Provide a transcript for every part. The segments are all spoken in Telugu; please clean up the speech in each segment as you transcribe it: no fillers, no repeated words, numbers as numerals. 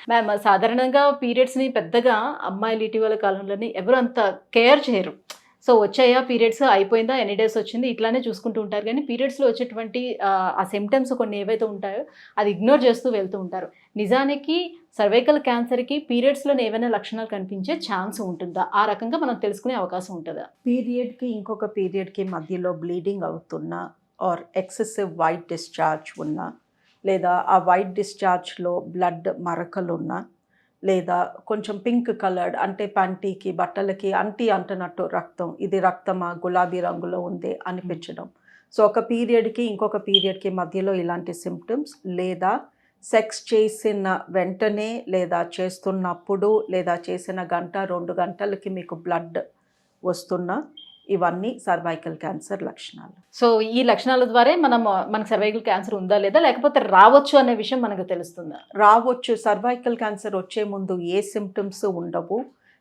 మ్యామ్ సాధారణంగా పీరియడ్స్‌ని పెద్దగా అమ్మాయిలు ఇటీవల కాలంలోని ఎవరు అంత కేర్ చేయరు. సో, వచ్చాయా పీరియడ్స్ అయిపోయిందా? ఎన్ని డేస్ వచ్చింది? ఇట్లానే చూసుకుంటూ ఉంటారు గానీ, పీరియడ్స్‌లో వచ్చేటువంటి ఆ సింప్టమ్స్ కొన్ని ఏవైతే ఉంటాయో అది ఇగ్నోర్ చేస్తూ వెళ్తూ ఉంటారు. నిజానికి సర్వైకల్ క్యాన్సర్‌కి పీరియడ్స్‌లోనే ఏవైనా లక్షణాలు కనిపించే ఛాన్స్ ఉంటుందా? ఆ రకంగా మనం తెలుసుకునే అవకాశం ఉంటదా? పీరియడ్‌కి ఇంకొక పీరియడ్‌కి మధ్యలో బ్లీడింగ్ అవుతున్నా ఆర్ ఎక్సెసివ్ వైట్ డిశ్చార్జ్ ఉన్నా, లేదా ఆ వైట్ డిశ్చార్జ్‌లో బ్లడ్ మరకలున్నా, లేదా కొంచెం పింక్ కలర్డ్ అంటే ప్యాంటీకి, బట్టలకి అంటనట్టు రక్తం, ఇది రక్తమా, గులాబీ రంగులో ఉంది అనిపించడం. సో, ఒక పీరియడ్‌కి ఇంకొక పీరియడ్‌కి మధ్యలో ఇలాంటి సింప్టమ్స్, లేదా సెక్స్ చేసిన వెంటనే, లేదా చేస్తున్నప్పుడు, లేదా చేసిన గంట, 2 గంటలకి మీకు బ్లడ్ వస్తున్నా, ఇవన్నీ సర్వైకల్ క్యాన్సర్ లక్షణాలు. సో, ఈ లక్షణాల ద్వారే మనకు సర్వైకల్ క్యాన్సర్ ఉందా? లేదా? లేకపోతే రావచ్చు అనే విషయం మనకు తెలుస్తుందా? రావచ్చు. సర్వైకల్ క్యాన్సర్ వచ్చే ముందు ఏ సింప్టమ్స్ ఉండవు.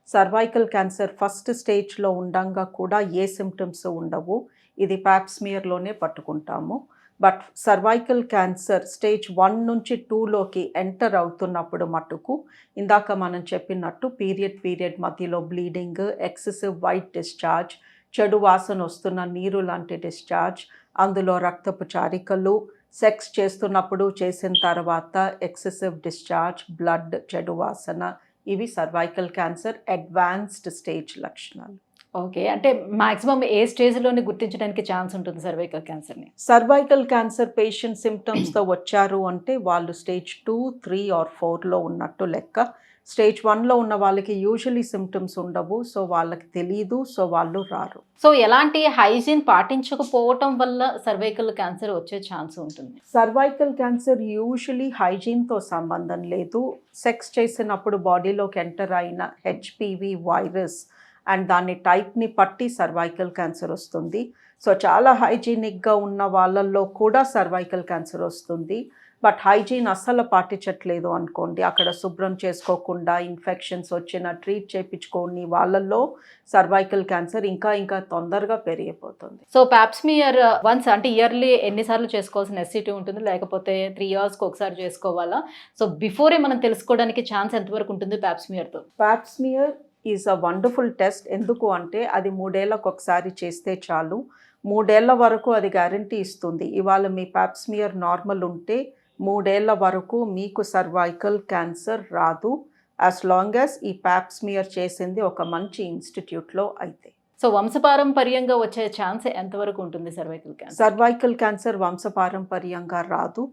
సర్వైకల్ క్యాన్సర్ ఫస్ట్ స్టేజ్‌లో ఉండంగా కూడా ఏ సింప్టమ్స్ ఉండవు. ఇది పాప్ స్మియర్‌లోనే పట్టుకుంటాము. బట్ సర్వైకల్ క్యాన్సర్ స్టేజ్ 1 నుంచి 2లోకి ఎంటర్ అవుతున్నప్పుడు మట్టుకు ఇందాక మనం చెప్పినట్టు పీరియడ్ మధ్యలో బ్లీడింగ్, ఎక్సెసివ్ వైట్ డిశ్చార్జ్, చెడు వాసన వస్తున్న నీరు లాంటి డిశ్చార్జ్, అందులో రక్తపు చారికలు, సెక్స్ చేస్తున్నప్పుడు, చేసిన తర్వాత ఎక్సెసివ్ డిశ్చార్జ్, బ్లడ్, చెడు వాసన, ఇవి సర్వైకల్ క్యాన్సర్ అడ్వాన్స్డ్ స్టేజ్ లక్షణాలు. ఓకే. అంటే మాక్సిమం ఏ స్టేజ్‌లోని గుర్తించడానికి ఛాన్స్ ఉంటుంది సర్వైకల్ క్యాన్సర్‌ని? సర్వైకల్ క్యాన్సర్ పేషెంట్ సింప్టమ్స్‌తో వచ్చారు అంటే వాళ్ళు స్టేజ్ 2, 3 ఆర్ 4లో ఉన్నట్టు లెక్క. స్టేజ్ 1లో ఉన్న వాళ్ళకి యూజువల్లీ సింప్టమ్స్ ఉండవు. సో, వాళ్ళకి తెలీదు. సో, వాళ్ళు రారు. సో, ఎలాంటి హైజీన్ పాటించకపోవటం వల్ల సర్వైకల్ క్యాన్సర్ వచ్చే ఛాన్స్ ఉంటుంది? సర్వైకల్ క్యాన్సర్ యూజువల్లీ హైజీన్‌తో సంబంధం లేదు. సెక్స్ చేసినప్పుడు బాడీలోకి ఎంటర్ అయిన హెచ్‌పివి వైరస్ అండ్ దాని టైప్‌ని పట్టి సర్వైకల్ క్యాన్సర్ వస్తుంది. సో, చాలా హైజీనిక్‌గా ఉన్న వాళ్ళల్లో కూడా సర్వైకల్ క్యాన్సర్ వస్తుంది. బట్ హైజీన్ అస్సలు పాటించట్లేదు అనుకోండి, అక్కడ శుభ్రం చేసుకోకుండా ఇన్ఫెక్షన్స్ వచ్చిన ట్రీట్ చేయించుకోని వాళ్ళల్లో సర్వైకల్ క్యాన్సర్ ఇంకా తొందరగా పెరిగిపోతుంది. సో, పాప్ స్మియర్ వన్స్ అంటే ఇయర్లీ ఎన్ని సార్లు చేసుకోవాల్సిన నెసెసిటీ ఉంటుంది? లేకపోతే 3 ఇయర్స్‌కి ఒకసారి చేసుకోవాలా? సో, బిఫోరే మనం తెలుసుకోవడానికి ఛాన్స్ ఎంతవరకు ఉంటుంది పాప్ స్మియర్‌తో? Pap smear is a wonderful test. ఎందుకు అంటే అది 3 ఏళ్లకు ఒకసారి చేస్తే చాలు. 3 ఏళ్ల వరకు అది గ్యారంటీ ఇస్తుంది. ఇవాళ మీ పాప్ స్మియర్ నార్మల్ ఉంటే 3 ఏళ్ల వరకు మీకు సర్వైకల్ క్యాన్సర్ రాదు. యాస్ లాంగ్ యాస్ ఈ పాప్ స్మియర్ చేసింది ఒక మంచి ఇన్‌స్టిట్యూట్‌లో అయితే. సో, వంశపారంపర్యంగా వచ్చే ఛాన్స్ ఎంతవరకు ఉంటుంది సర్వైకల్ క్యాన్సర్? సర్వైకల్ క్యాన్సర్ వంశపారంపర్యంగా రాదు.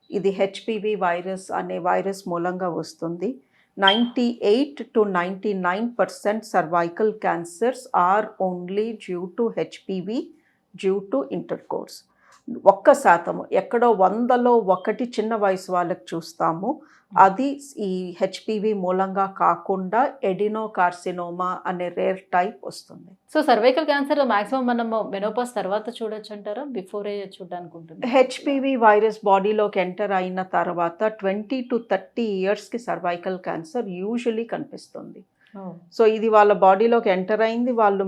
ఇది హెచ్‌పివి వైరస్ అనే వైరస్ మూలంగా వస్తుంది. 98-99% cervical cancers are only due to HPV, due to intercourse. 1% ఎక్కడో 100లో 1 చిన్న వయసు వాళ్ళకి చూస్తాము. అది ఈ హెచ్‌పివి మూలంగా కాకుండా ఎడినోకార్సినోమా అనే రేర్ టైప్ వస్తుంది. సో, సర్వైకల్ క్యాన్సర్ మాక్సిమం మనము మెనోపాజ్ తర్వాత చూడొచ్చంటారా? బిఫోరే చూడడానికి ఉంటుందా? హెచ్‌పివి వైరస్ బాడీలోకి ఎంటర్ అయిన తర్వాత 20-30 ఇయర్స్‌కి సర్వైకల్ క్యాన్సర్ యూజువల్లీ కనిపిస్తుంది. ఓహ్! సో, ఇది వాళ్ళ బాడీలోకి ఎంటర్ అయింది వాళ్ళు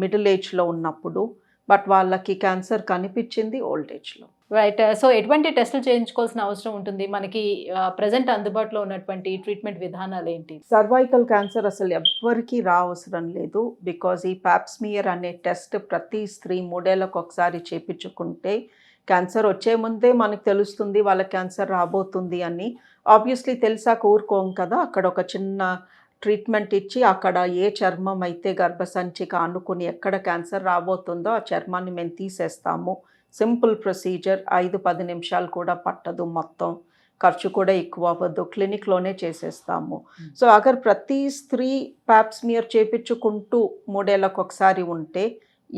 మిడిల్ ఏజ్‌లో ఉన్నప్పుడు. బట్ వాళ్ళకి క్యాన్సర్ కనిపించింది ఓల్డ్ ఏజ్‌లో. రైట్. సో, ఎటువంటి టెస్టులు చేయించుకోవాల్సిన అవసరం ఉంటుంది? మనకి ప్రెజెంట్ అందుబాటులో ఉన్నటువంటి ట్రీట్మెంట్ విధానాలేంటి? సర్వైకల్ క్యాన్సర్ అసలు ఎవ్వరికీ రావసరం లేదు. బికాజ్ ఈ పాప్ స్మియర్ అనే టెస్ట్ ప్రతి స్త్రీ 3 ఏళ్లకు ఒకసారి చేపించుకుంటే క్యాన్సర్ వచ్చే ముందే మనకు తెలుస్తుంది వాళ్ళకి క్యాన్సర్ రాబోతుంది అని. ఆబ్వియస్లీ తెలిసాక ఊరుకోం కదా, అక్కడ ఒక చిన్న ట్రీట్మెంట్ ఇచ్చి అక్కడ ఏ చర్మం అయితే గర్భసంచికి ఆనుకుని ఎక్కడ క్యాన్సర్ రాబోతుందో ఆ చర్మాన్ని మేము తీసేస్తాము. సింపుల్ ప్రొసీజర్, 5-10 నిమిషాలు కూడా పట్టదు. మొత్తం ఖర్చు కూడా ఎక్కువ అవ్వదు. క్లినిక్‌లోనే చేసేస్తాము. సో, అగర్ ప్రతి స్త్రీ పాప్ స్మియర్ చేపించుకుంటూ 3 ఏళ్లకు ఒకసారి ఉంటే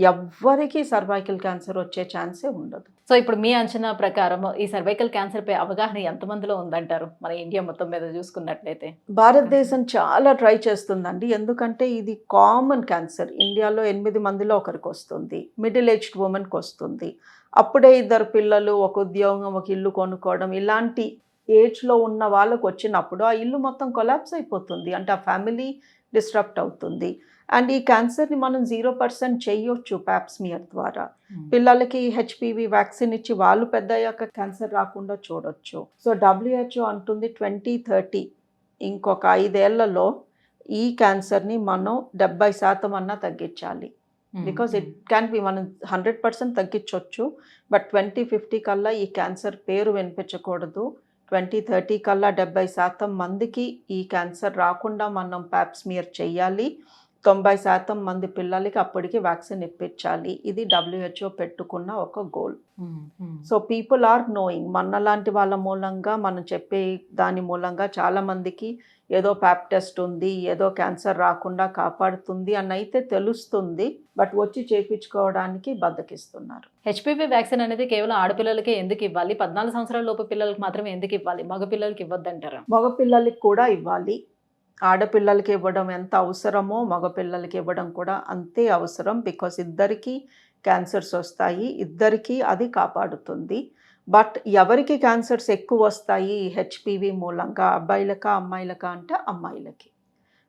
ఎవ్వరికీ సర్వైకల్ క్యాన్సర్ వచ్చే ఛాన్సే ఉండదు. సో, ఇప్పుడు మీ అంచనా ప్రకారం ఈ సర్వైకల్ క్యాన్సర్‌పై అవగాహన ఎంతమందిలో ఉందంటారు? మన ఇండియా మొత్తం మీద చూసుకున్నట్లయితే? భారతదేశం చాలా ట్రై చేస్తుందండి. ఎందుకంటే ఇది కామన్ క్యాన్సర్. ఇండియాలో 8 మందిలో ఒకరికి వస్తుంది. మిడిల్ ఏజ్డ్ వుమెన్‌కి వస్తుంది. అప్పుడే 2 పిల్లలు, ఒక ఉద్యోగం, ఒక ఇల్లు కొనుక్కోవడం, ఇలాంటి ఏజ్‌లో ఉన్న వాళ్ళకి వచ్చినప్పుడు ఆ ఇల్లు మొత్తం కొలాప్స్ అయిపోతుంది. అంటే ఆ ఫ్యామిలీ డిస్టర్బ్ అవుతుంది. అండ్ ఈ క్యాన్సర్‌ని మనం 0% చేయొచ్చు పాప్ స్మియర్ ద్వారా. పిల్లలకి హెచ్‌పివి వ్యాక్సిన్ ఇచ్చి వాళ్ళు పెద్దయ్యాక క్యాన్సర్ రాకుండా చూడొచ్చు. సో, WHO అంటుంది 2030 ఇంకొక 5 ఏళ్లలో ఈ క్యాన్సర్‌ని మనం 70% అన్నా తగ్గించాలి. బికాజ్ ఇట్ క్యాన్ బి మనం 100% తగ్గించొచ్చు. బట్ 2050 కల్లా ఈ క్యాన్సర్ పేరు వినిపించకూడదు. 2030 కల్లా 70% మందికి ఈ క్యాన్సర్ రాకుండా మనం ప్యాప్ స్మియర్ చెయ్యాలి. 90% మంది పిల్లలకి అప్పటికి వ్యాక్సిన్ ఇప్పించాలి. ఇది WHO పెట్టుకున్న ఒక goal. So people are knowing. మనలాంటి వాళ్ళ మూలంగా మనం చెప్పే దాని మూలంగా చాలా మందికి ఏదో ప్యాప్ టెస్ట్ ఉంది, ఏదో క్యాన్సర్ రాకుండా కాపాడుతుంది అని అయితే తెలుస్తుంది. బట్ వచ్చి చేయించుకోవడానికి బద్దకిస్తున్నారు. హెచ్పివి వ్యాక్సిన్ అనేది కేవలం ఆడపిల్లలకే ఎందుకు ఇవ్వాలి? 14 సంవత్సరాల లోపు పిల్లలకి మాత్రమే ఎందుకు ఇవ్వాలి? మగ పిల్లలకి ఇవ్వద్దంటారా? మగపిల్లలకి కూడా ఇవ్వాలి. ఆడపిల్లలకి ఇవ్వడం ఎంత అవసరమో మగపిల్లలకి ఇవ్వడం కూడా అంతే అవసరం. బికాస్ ఇద్దరికీ క్యాన్సర్స్ వస్తాయి, ఇద్దరికీ అది కాపాడుతుంది. బట్ ఎవరికి క్యాన్సర్స్ ఎక్కువ వస్తాయి హెచ్పివి మూలంగా, అబ్బాయిలకా అమ్మాయిలకా అంటే అమ్మాయిలకి.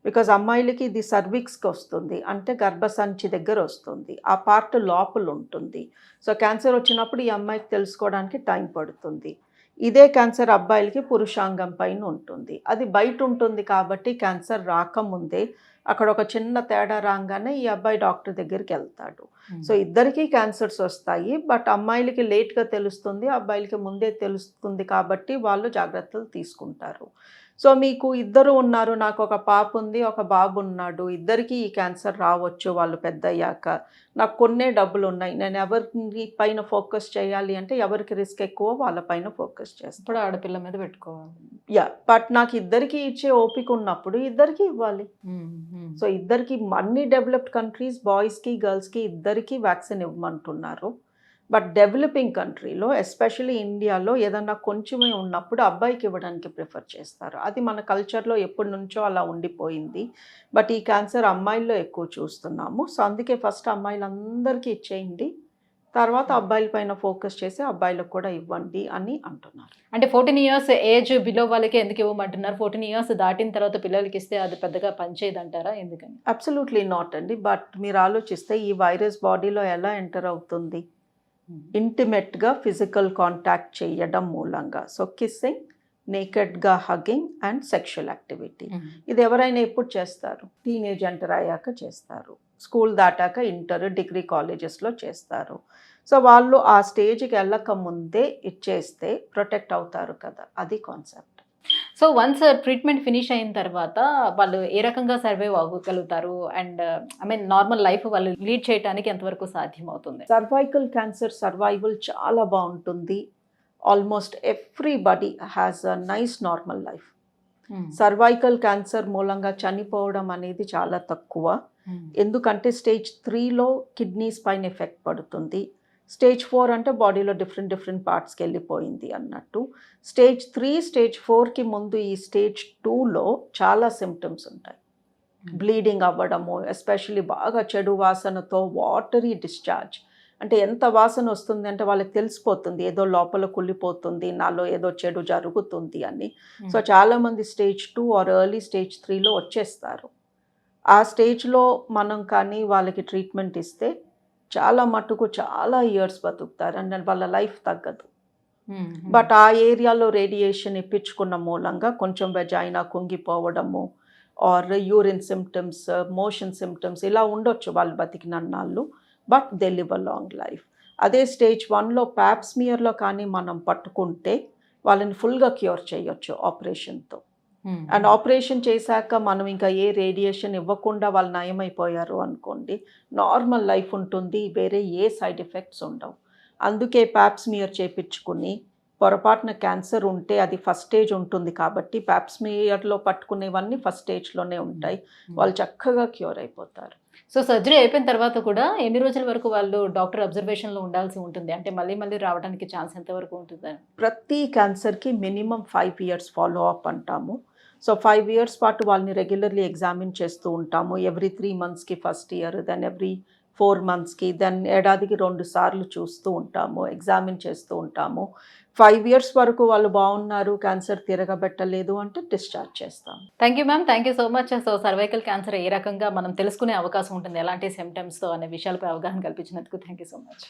బికాజ్ అమ్మాయిలకి ఇది సర్విక్స్కి వస్తుంది, అంటే గర్భసంచి దగ్గర వస్తుంది, ఆ పార్ట్ లోపల ఉంటుంది. సో క్యాన్సర్ వచ్చినప్పుడు ఈ అమ్మాయికి తెలుసుకోవడానికి టైం పడుతుంది. ఇదే క్యాన్సర్ అబ్బాయిలకి పురుషాంగం పైన ఉంటుంది, అది బయట ఉంటుంది. కాబట్టి క్యాన్సర్ రాకముందే అక్కడ ఒక చిన్న తేడా రాగానే ఈ అబ్బాయి డాక్టర్ దగ్గరికి వెళ్తాడు. సో ఇద్దరికీ క్యాన్సర్స్ వస్తాయి. బట్ అమ్మాయిలకి లేట్గా తెలుస్తుంది, అబ్బాయిలకి ముందే తెలుస్తుంది. కాబట్టి వాళ్ళు జాగ్రత్తలు తీసుకుంటారు. సో మీకు ఇద్దరు ఉన్నారు, నాకు ఒక పాప ఉంది, ఒక బాబు ఉన్నాడు, ఇద్దరికీ ఈ క్యాన్సర్ రావచ్చు వాళ్ళు పెద్దయ్యాక. నాకు కొన్నే డబ్బులు ఉన్నాయి, నేను ఎవరి పైన ఫోకస్ చేయాలి అంటే ఎవరికి రిస్క్ ఎక్కువ వాళ్ళ పైన ఫోకస్ చేస్తాను. ఇప్పుడు ఆడపిల్ల మీద పెట్టుకోవాలి. బట్ నాకు ఇద్దరికి ఇచ్చే ఓపిక ఉన్నప్పుడు ఇద్దరికి ఇవ్వాలి. సో ఇద్దరికి అన్ని డెవలప్డ్ కంట్రీస్ బాయ్స్కి గర్ల్స్కి ఇద్దరికి వ్యాక్సిన్ ఇవ్వమంటున్నారు. బట్ డెవలపింగ్ కంట్రీలో ఎస్పెషల్లీ ఇండియాలో ఏదన్నా కొంచెమే ఉన్నప్పుడు అబ్బాయికి ఇవ్వడానికి ప్రిఫర్ చేస్తారు. అది మన కల్చర్లో ఎప్పటి నుంచో అలా ఉండిపోయింది. బట్ ఈ క్యాన్సర్ అమ్మాయిల్లో ఎక్కువ చూస్తున్నాము. సో అందుకే ఫస్ట్ అమ్మాయిలందరికీ ఇచ్చేయండి, తర్వాత అబ్బాయిల పైన ఫోకస్ చేసి అబ్బాయిలకు కూడా ఇవ్వండి అని అంటున్నారు. అంటే 14 ఇయర్స్ ఏజ్ బిలో వాళ్ళకి ఎందుకు ఇవ్వమంటున్నారు? 14 ఇయర్స్ దాటిన తర్వాత పిల్లలకి ఇస్తే అది పెద్దగా పనిచేయదు అంటారా? ఎందుకని? అబ్సల్యూట్లీ నాట్ అండి. బట్ మీరు ఆలోచిస్తే ఈ వైరస్ బాడీలో ఎలా ఎంటర్ అవుతుంది? ఇంటిమేట్గా ఫిజికల్ కాంటాక్ట్ చేయడం మూలంగా. సో కిస్సింగ్, నేకెడ్గా హగ్గింగ్ అండ్ సెక్షువల్ యాక్టివిటీ. ఇది ఎవరైనా ఎప్పుడు చేస్తారు? టీనేజ్ ఎంటర్ అయ్యాక చేస్తారు, స్కూల్ దాటాక ఇంటర్, డిగ్రీ, కాలేజెస్లో చేస్తారు. సో వాళ్ళు ఆ స్టేజ్కి వెళ్ళక ముందే ఇచ్చేస్తే ప్రొటెక్ట్ అవుతారు కదా, అది concept. So once treatment finish అయిన తర్వాత వాళ్ళు ఏ రకంగా సర్వైవ్ అవ్వగలుగుతారు? And I mean normal life వాళ్ళు లీడ్ చేయడానికి ఎంతవరకు సాధ్యమవుతుంది? సర్వైకల్ క్యాన్సర్ సర్వైవల్ చాలా బాగుంటుంది. Almost everybody has a nice normal life. సర్వైకల్ క్యాన్సర్ మూలంగా చనిపోవడం అనేది చాలా తక్కువ. ఎందుకంటే స్టేజ్ 3లో కిడ్నీస్ పైన ఎఫెక్ట్ పడుతుంది. స్టేజ్ 4 అంటే బాడీలో డిఫరెంట్ పార్ట్స్కి వెళ్ళిపోయింది అన్నట్టు. స్టేజ్ 3, స్టేజ్ 4కి ముందు ఈ స్టేజ్ 2లో చాలా సిమ్టమ్స్ ఉంటాయి. బ్లీడింగ్ అవ్వడము, ఎస్పెషల్లీ బాగా చెడు వాసనతో వాటరీ డిశ్చార్జ్. అంటే ఎంత వాసన వస్తుంది అంటే వాళ్ళకి తెలిసిపోతుంది ఏదో లోపల కుళ్ళిపోతుంది, నాలో ఏదో చెడు జరుగుతుంది అని. సో చాలామంది స్టేజ్ 2 ఆర్ ఎర్లీ స్టేజ్ 3లో వచ్చేస్తారు. ఆ స్టేజ్లో మనం కానీ వాళ్ళకి ట్రీట్మెంట్ ఇస్తే చాలా మటుకు చాలా ఇయర్స్ బతుకుతారు అండ్ వాళ్ళ లైఫ్ తగ్గదు. బట్ ఆ ఏరియాలో రేడియేషన్ ఇప్పించుకున్న మూలంగా కొంచెం వెజైనా కుంగిపోవడము or urine symptoms, motion symptoms ఇలా ఉండొచ్చు వాళ్ళు బతికినన్నాళ్ళు. But they live a long life. అదే స్టేజ్ 1లో ప్యాప్ స్మియర్లో కానీ మనం పట్టుకుంటే వాళ్ళని ఫుల్గా క్యూర్ చేయొచ్చు ఆపరేషన్తో. అండ్ ఆపరేషన్ చేశాక మనం ఇంకా ఏ రేడియేషన్ ఇవ్వకుండా వాళ్ళు నయమైపోయారు అనుకోండి, నార్మల్ లైఫ్ ఉంటుంది, వేరే ఏ సైడ్ ఎఫెక్ట్స్ ఉండవు. అందుకే ప్యాప్ స్మియర్ చేయించుకుని పొరపాటున క్యాన్సర్ ఉంటే అది ఫస్ట్ స్టేజ్ ఉంటుంది కాబట్టి ప్యాప్ స్మియర్లో పట్టుకునేవన్నీ ఫస్ట్ స్టేజ్లోనే ఉంటాయి, వాళ్ళు చక్కగా క్యూర్ అయిపోతారు. సో సర్జరీ అయిపోయిన తర్వాత కూడా ఎన్ని రోజుల వరకు వాళ్ళు డాక్టర్ అబ్జర్వేషన్లో ఉండాల్సి ఉంటుంది? అంటే మళ్ళీ రావడానికి ఛాన్స్ ఎంతవరకు ఉంటుంది? ప్రతి క్యాన్సర్కి మినిమం 5 years ఫాలో అప్ అంటాము. సో 5 years పాటు వాళ్ళని రెగ్యులర్లీ ఎగ్జామిన్ చేస్తూ ఉంటాము. ఎవ్రీ 3 monthsకి ఫస్ట్ ఇయర్, దెన్ ఎవ్రీ 4 monthsకి, దెన్ ఏడాదికి 2 సార్లు చూస్తూ ఉంటాము, ఎగ్జామిన్ చేస్తూ ఉంటాము. 5 years వరకు వాళ్ళు బాగున్నారు, క్యాన్సర్ తిరగబెట్టలేదు అంటే డిశ్చార్జ్ చేస్తాం. Thank you ma'am, thank you so much. So cervical cancer ఏ రకంగా మనం తెలుసుకునే అవకాశం ఉంటుంది, ఎలాంటి సిమ్టమ్స్తో అనే విషయాలపై అవగాహన కల్పించినందుకు థ్యాంక్ యూ సో మచ్.